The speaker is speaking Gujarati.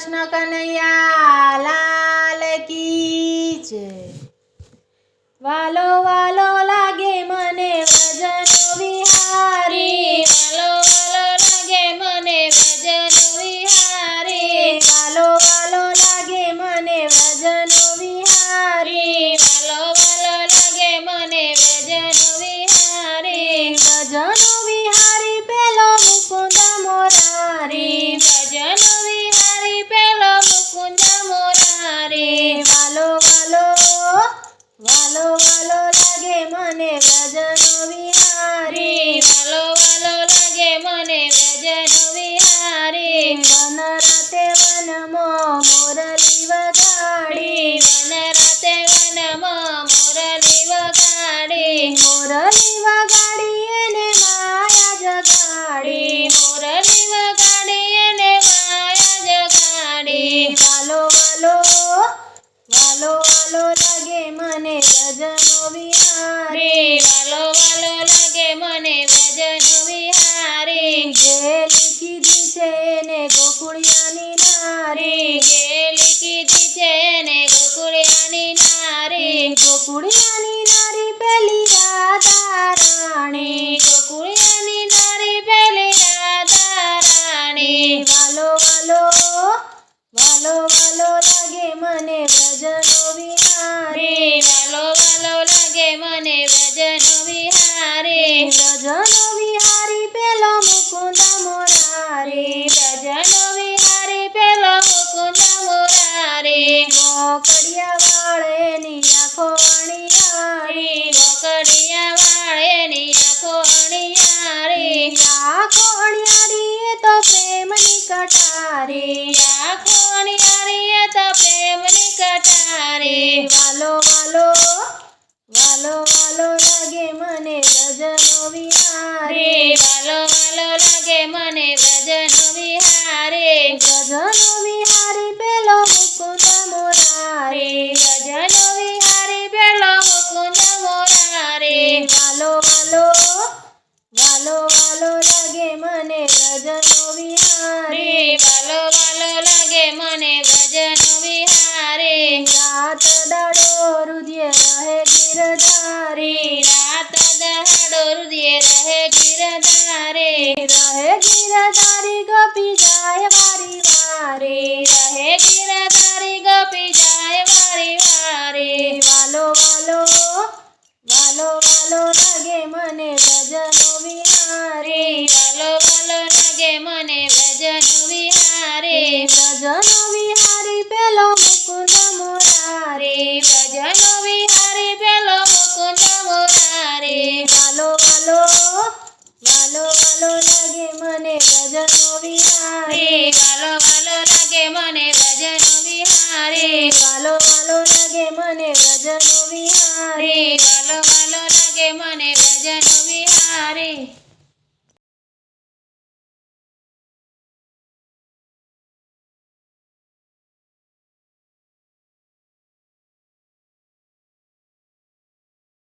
કૃષ્ણ કનૈયા લાલ કી જય। વાલો વાલો લાગે મને વ્રજનો વિહારી, વાલો વાલો લાગે મને વ્રજનો વિહારી, વાલો વાલો લાગે મને વ્રજનો વિહારી, વાલો વાલો લાગે મને વ્રજનો વિહારી, વ્રજનો વિહારી પેલો મુકુંદ મોરારી, વ્રજનો વિહારી પેલો મુકુંદ મોરારી, વાલો વાલો વાલો વાલો લાગે મને વ્રજનો વિહારી, વાલો વાલો લાગે મને વ્રજનો વિહારી, વન રાતે વનમાં મોરલી વગાડી, વન રાતે વનમાં મોરલી વગાડી, મોરલી વગાડી એને માયા જગાડી, મોરલી વગાડી એને માયા જગાડી, વાલો વાલો વાલો વાલો લાગે મને વ્રજનો વિહારી, વાલો વાલો લાગે મને વ્રજનો વિહારી, ગેલી કીધી છે એને ગોકુળિયાની નારી, ગેલી કીધી છે એને ગોકુળિયાની નારી, ગોકુળિયાની નારી પેલી રાધા રાણી, ગોકુળિયાની નારી પેલી રાધા રાણી, વાલો વાલો વાલો વાલો લાગે મને વ્રજનો વિહારી, વાલો વાલો લાગે મને વ્રજનો વિહારી, વ્રજનો વિહારી પેલો મુકુંદ મોરારી, વ્રજનો વિહારી પેલો મુકુંદ મોરારી, મોકળિયા વાળેની આંખો અણિયાળી, મોકળિયા વાળેની આંખો અણિયાળી, આંખો અણિયાળી એ તો પ્રેમની કટારી, આંખો અણિયાળી એ તો પ્રેમની કટારી, વાલો વાલો વાલો વાલો લાગે મને વ્રજનો વિહારી, વાલો વાલો લાગે મને વ્રજનો વિહારી, વ્રજનો વિહારી પેલો મુકુંદ મોરારી, વ્રજનો વિહારી પેલો મુકુંદ મોરારી, વાલો વાલો વાલો વાલો લાગે મને વ્રજનો વિહારી, વાલો વાલો લાગે મને વ્રજનો વિહારી, રાત દાડો રુદિય રહે ગિરધારી, રાત દહાડો હૃદય રહે ગિરધારી, રહે ગિરધારી ગોપી જાય વારી વારી, રહે ગિરધારી ગોપી જાય વારી વારી, વાલો વાલો વાલો વાલો લાગે મને વ્રજનો વિહારી, વાલો વાલો લાગે મને વ્રજનો વિહારી, વ્રજનો વિહારી પેલો મુકુંદ મોરારી, વ્રજનો વિહારી પેલો મુકુંદ મોરારી, વાલો વાલો વાલો વાલો લાગે મને વ્રજનો વિહારી, વાલો વાલો લાગે મને વ્રજનો વિહારી, વાલો વાલો લાગે મને વ્રજનો વિહારી, વાલો વાલો લાગે મને વ્રજનો વિહારી।